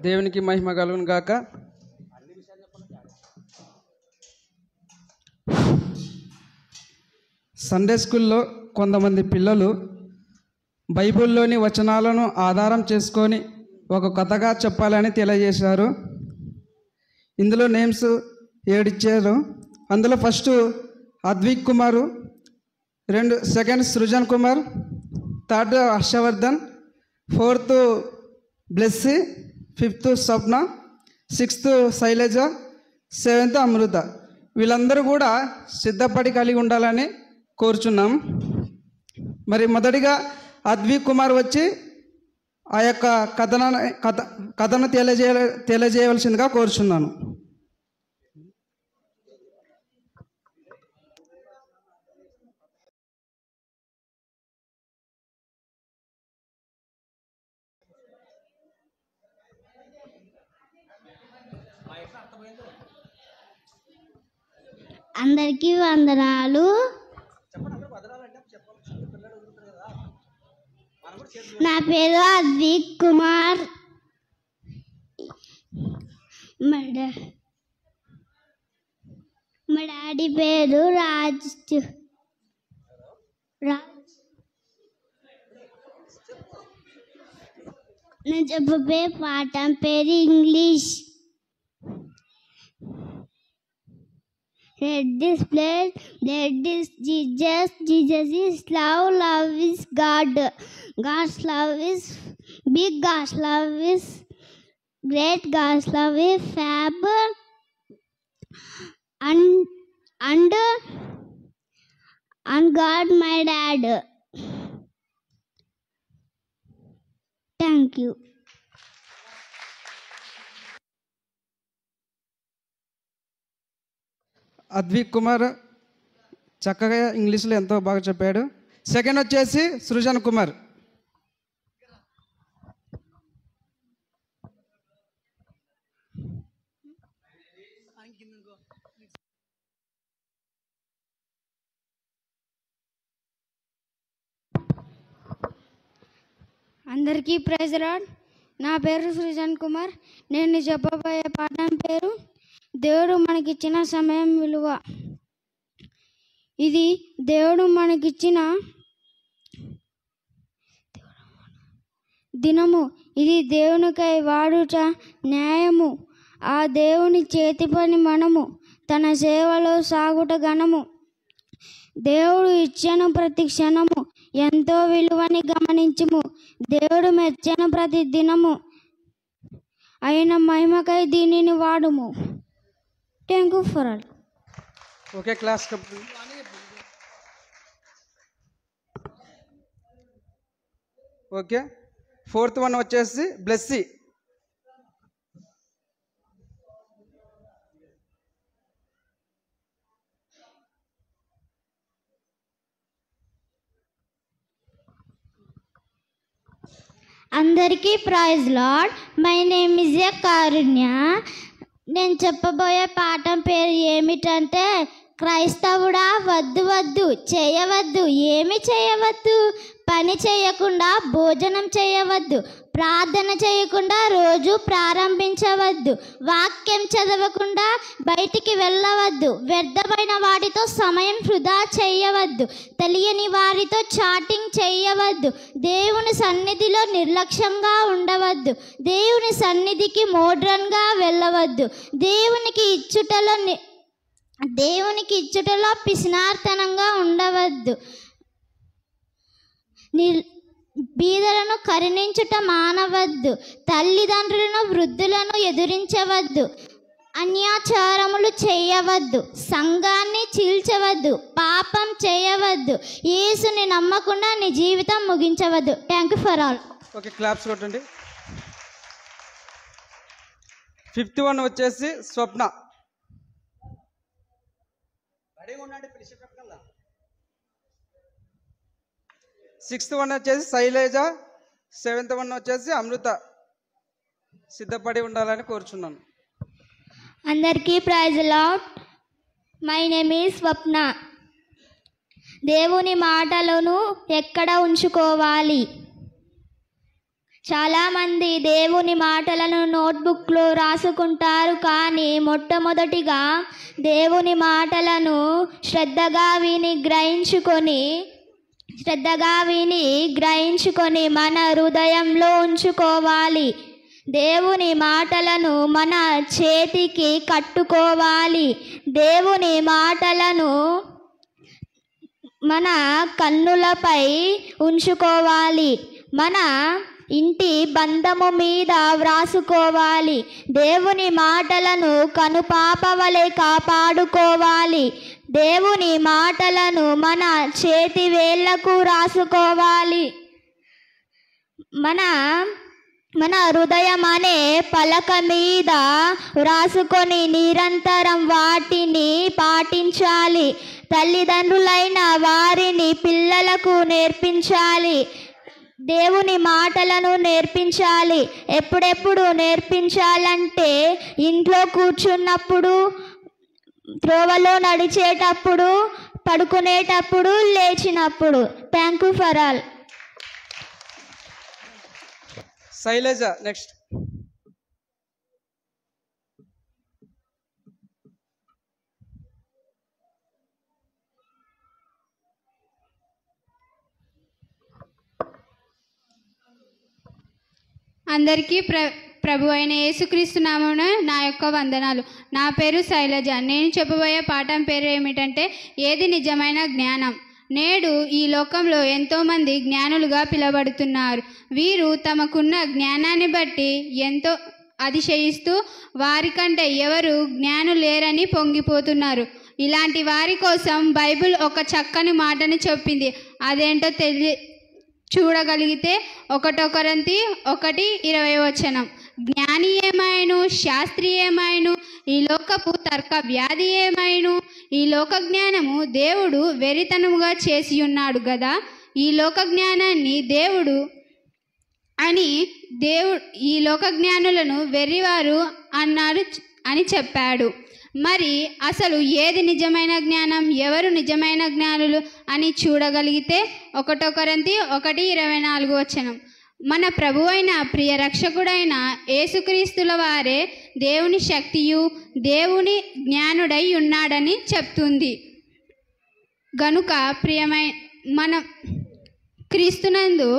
దేవునికి మహిమ కలుగును గాక. సండే స్కూల్లో కొంతమంది పిల్లలు బైబిల్లోని వచనాలను ఆధారం చేసుకొని ఒక కథగా చెప్పాలని తెలియజేశారు. ఇందులో నేమ్స్ 7 ఇచ్చారు. అందులో first Advik Kumar, second Srujan Kumar, third Harshavardhan, fourth Blessy, fifth Swapna, sixth Shailaja, seventh Amrutha. వీళ్ళందరూ కూడా సిద్ధపడి కలిగి ఉండాలని కోరుచున్నాం. మరి మొదటిగా అద్విక్ కుమార్ వచ్చి ఆ యొక్క కథను తెలియజేయవలసిందిగా కోరుచున్నాను. అందరికీ వందనాలు. నా పేరు అద్విక్ కుమార్. మా డాడీ పేరు రాజ్. నేను చెప్పబోయే పాఠం పేరు English. Let this place, let this Jesus. Jesus is love. Love is God. God's love is big. God's love is great. God's love is fab. And God my dad. Thank you. Advik Kumar చక్కగా ఇంగ్లీష్లో ఎంతో బాగా చెప్పాడు. Second వచ్చేసి సృజన్ కుమార్. అందరికీ praise lord. నా పేరు సృజన్ కుమార్. నేను చెప్పబోయే పాఠం పేరు దేవుడు మనకిచ్చిన సమయం విలువ. ఇది దేవుడు మనకిచ్చిన దినము. ఇది దేవునికై వాడుట న్యాయము. ఆ దేవుని చేతి పని మనము. తన సేవలో సాగుట ఘనము. దేవుడు ఇచ్చెను ప్రతి క్షణము ఎంతో విలువని గమనించుము. దేవుడు మెచ్చెను ప్రతి దినము అయిన మహిమకై దీనిని వాడుము. Thank you for all. Okay class. Okay, fourth one వచ్చేసి బ్లెస్సీ. అందరికీ praise Lord. My name is A Karunya. నేను చెప్పబోయే పాఠం పేరు ఏమిటంటే క్రైస్తవుడా వద్దు వద్దు చేయవద్దు. ఏమి చేయవద్దు? పని చేయకుండా భోజనం చేయవద్దు. ప్రార్థన చేయకుండా రోజు ప్రారంభించవద్దు. వాక్యం చదవకుండా బయటికి వెళ్ళవద్దు. వ్యర్థమైన వాటితో సమయం వృధా చేయవద్దు. తెలియని వారితో చాటింగ్ చేయవద్దు. దేవుని సన్నిధిలో నిర్లక్ష్యంగా ఉండవద్దు. దేవుని సన్నిధికి మోడ్రన్గా వెళ్ళవద్దు. దేవునికి ఇచ్చుటలో పిసినార్తనంగా ఉండవద్దు. బీదలను కరుణించుట మానవద్దు. తల్లిదండ్రులను వృద్ధులను ఎదురించవద్దు. అన్యాచారములు చేయవద్దు. సంఘాన్ని చీల్చవద్దు. పాపం చేయవద్దు. యేసుని నమ్మకుండా నీ జీవితం ముగించవద్దు. Thank you for all. Okay, claps కొట్టండి. ఫిఫ్త్ వన్ వచ్చేసి స్వప్న. సిక్స్త్ వన్ వచ్చేసి శైలజ. సెవెంత్ వన్ వచ్చేసి అమృత. సిద్ధపడి ఉండాలని కోరుచున్నాను. అందరికీ praise Lord. My name is Swapna. దేవుని మాటలను ఎక్కడ ఉంచుకోవాలి? చాలామంది దేవుని మాటలను నోట్బుక్లో రాసుకుంటారు, కానీ మొట్టమొదటిగా దేవుని మాటలను శ్రద్ధగా గ్రహించుకొని మన హృదయంలో ఉంచుకోవాలి. దేవుని మాటలను మన చేతికి కట్టుకోవాలి. దేవుని మాటలను మన కన్నులపై ఉంచుకోవాలి. మన ఇంటి బంధము మీద వ్రాసుకోవాలి. దేవుని మాటలను కనుపాపవలే కాపాడుకోవాలి. దేవుని మాటలను మన చేతి వేళ్లకు రాసుకోవాలి. మన హృదయం అనే పలక మీద వ్రాసుకొని నిరంతరం వాటిని పాటించాలి. తల్లిదండ్రులైన వారిని పిల్లలకు నేర్పించాలి. దేవుని మాటలను నేర్పించాలి. ఎప్పుడెప్పుడు నేర్పించాలంటే ఇంట్లో కూర్చున్నప్పుడు, త్రోవలో నడిచేటప్పుడు, పడుకునేటప్పుడు, లేచినప్పుడు. Thank you for all. Shailaja next. అందరికీ ప్రభు అయిన యేసుక్రీస్తు నామమున నా యొక్క వందనాలు. నా పేరు శైలజ. నేను చెప్పబోయే పాఠం పేరు ఏమిటంటే ఏది నిజమైన జ్ఞానం. నేడు ఈ లోకంలో ఎంతోమంది జ్ఞానులుగా పిలువబడుతున్నారు. వీరు తమకున్న జ్ఞానాన్ని బట్టి ఎంతో అతిశయిస్తూ వారికంటే ఎవరు జ్ఞానులు లేరని పొంగిపోతున్నారు. ఇలాంటి వారి కోసం బైబిల్ ఒక చక్కని మాటని చెప్పింది. అదేంటో చూడగలిగితే 1 కొరింథీ 1:20 జ్ఞాని ఏమైను, శాస్త్రి ఏమైను, ఈ లోకపు తర్క వ్యాధి ఏమైను, ఈ లోక జ్ఞానము దేవుడు వెరితనముగా చేసి ఉన్నాడు గదా. ఈ లోక జ్ఞానాన్ని దేవుడు ఈ లోక జ్ఞానులను వెర్రివారు అన్నాడు అని చెప్పాడు. మరి అసలు ఏది నిజమైన జ్ఞానం, ఎవరు నిజమైన జ్ఞానులు అని చూడగలిగితే 1 కొరింథీ 1:24 మన ప్రభువైన ప్రియ రక్షకుడైన యేసుక్రీస్తుల వారే దేవుని శక్తియు దేవుని జ్ఞానుడై ఉన్నాడని చెప్తుంది. గనుక ప్రియమైన మన క్రీస్తునందు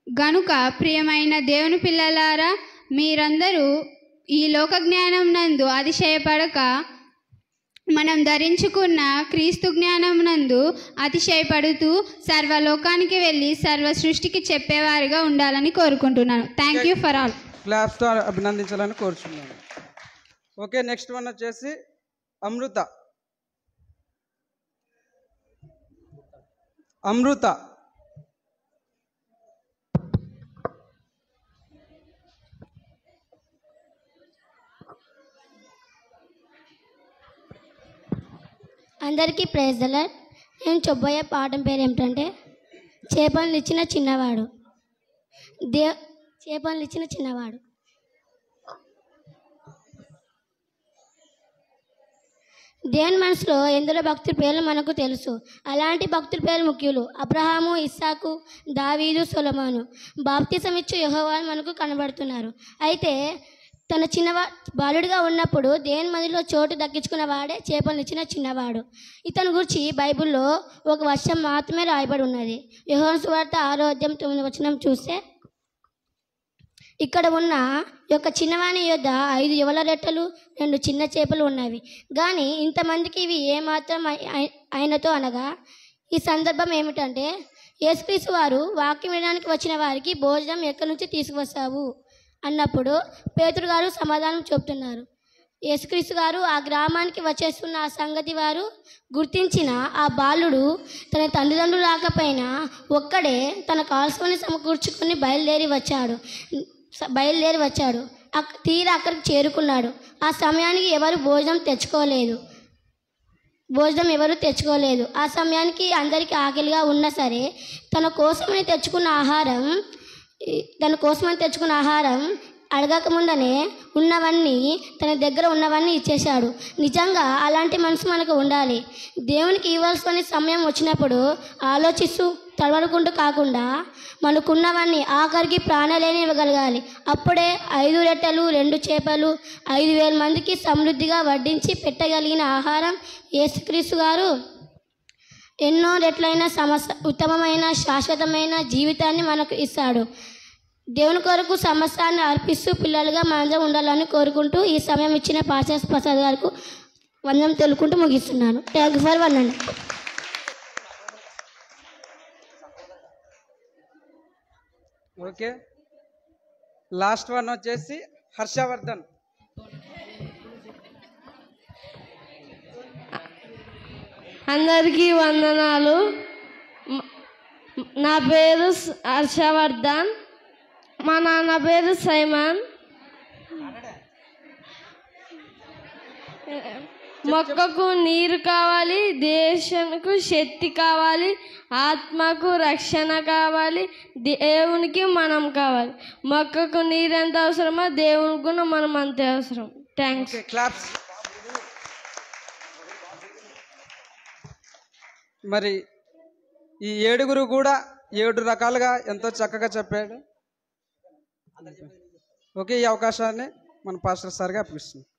గనుక ప్రియమైన దేవుని పిల్లలారా, మీరందరూ ఈ లోక జ్ఞానం నందు అతిశయపడక మనం ధరించుకున్న క్రీస్తు జ్ఞానం నందు అతిశయపడుతూ సర్వలోకానికి వెళ్ళి సర్వ సృష్టికి చెప్పేవారిగా ఉండాలని కోరుకుంటున్నాను. Thank you for all. క్లాప్స్తో అభినందించాలని కోరుచున్నాను. ఓకే, నెక్స్ట్ వన్ వచ్చేసి అమృత. అందరికీ ప్రైజ్ ది లార్డ్. నేను చెప్పబోయే పాఠం పేరు ఏమిటంటే చేపలను ఇచ్చిన చిన్నవాడు. చేపలను ఇచ్చిన చిన్నవాడు. దేవుని మనసులో ఎందరో భక్తుల పేర్లు మనకు తెలుసు. అలాంటి భక్తుల పేర్లు ముఖ్యులు. అబ్రహాము, ఇస్సాకు, దావీదు, సొలొమోను. బాప్తిసం ఇచ్చే యెహోవా మనకు కనబడుతున్నారు. అయితే తన బాలుడిగా ఉన్నప్పుడు దేవుని మందిలో చోటు దక్కించుకున్న వాడే చేపలను ఇచ్చిన చిన్నవాడు. ఇతని గురించి బైబిల్లో ఒక వర్షం మాత్రమే రాయబడి ఉన్నది. యోహాను సువార్త 6:9 చూస్తే, ఇక్కడ ఉన్న యొక్క చిన్నవాని యొద్ద 5 యవల రెట్టలు 2 చిన్న చేపలు ఉన్నవి. కానీ ఇంతమందికి ఇవి ఏమాత్రం అయినతో అనగా ఈ సందర్భం ఏమిటంటే, యేసుక్రీస్తు వారు వాక్యం వినడానికి వచ్చిన వారికి భోజనం ఎక్కడి నుంచి తీసుకువస్తావు అన్నప్పుడు పేతురు గారు సమాధానం చెప్తున్నారు. యేసుక్రీస్తు గారు ఆ గ్రామానికి వచ్చేస్తున్న ఆ సంగతి వారు గుర్తించిన ఆ బాలుడు తన తల్లిదండ్రులు రాకపోయినా ఒక్కడే తన కాల్సుకొని సమకూర్చుకొని బయలుదేరి వచ్చాడు. తీరా అక్కడికి చేరుకున్నాడు. ఆ సమయానికి ఎవరు భోజనం తెచ్చుకోలేదు. ఆ సమయానికి అందరికీ ఆకలిగా ఉన్నా సరే తన కోసమని తెచ్చుకున్న ఆహారం అడగక ముందనే ఉన్నవన్నీ తన దగ్గర ఉన్నవన్నీ ఇచ్చేశాడు. నిజంగా అలాంటి మనసు మనకు ఉండాలి. దేవునికి ఇవ్వాల్సిన సమయం వచ్చినప్పుడు ఆలోచిస్తూ తడబడుకుంటూ కాకుండా మనకున్నవన్నీ ఆఖరికి ప్రాణాలేని ఇవ్వగలగాలి. అప్పుడే 5 రొట్టెలు 2 చేపలు 5,000 మందికి సమృద్ధిగా వడ్డించి పెట్టగలిగిన ఆహారం యేసుక్రీస్తు గారు ఎన్నో రెట్లైన ఉత్తమమైన శాశ్వతమైన జీవితాన్ని మనకు ఇస్తాడు. దేవుని కొరకు సమస్తాన్ని అర్పిస్తూ పిల్లలుగా మనందరం ఉండాలని కోరుకుంటూ ఈ సమయం ఇచ్చిన పాస్టర్ ప్రసాద్ గారికి వందనం తెలుపుకుంటూ ముగిస్తున్నాను. Thank you for one. Okay, last one వచ్చేసి హర్షవర్ధన్. అందరికీ వందనాలు. నా పేరు హర్షవర్ధన్, మా నాన్న పేరు సైమన్. మొక్కకు నీరు కావాలి, దేశానికి శక్తి కావాలి, ఆత్మకు రక్షణ కావాలి, దేవునికి మనం కావాలి. మొక్కకు నీరు ఎంత అవసరమో దేవునికి కూడా మనం అంతే అవసరం. థ్యాంక్స్. క్లాప్స్. మరి ఈ 7 కూడా 7 రకాలుగా ఎంతో చక్కగా చెప్పాడు. ఓకే, ఈ అవకాశాన్ని మన పాస్టర్ సార్గా అప్పగిస్తున్నాం.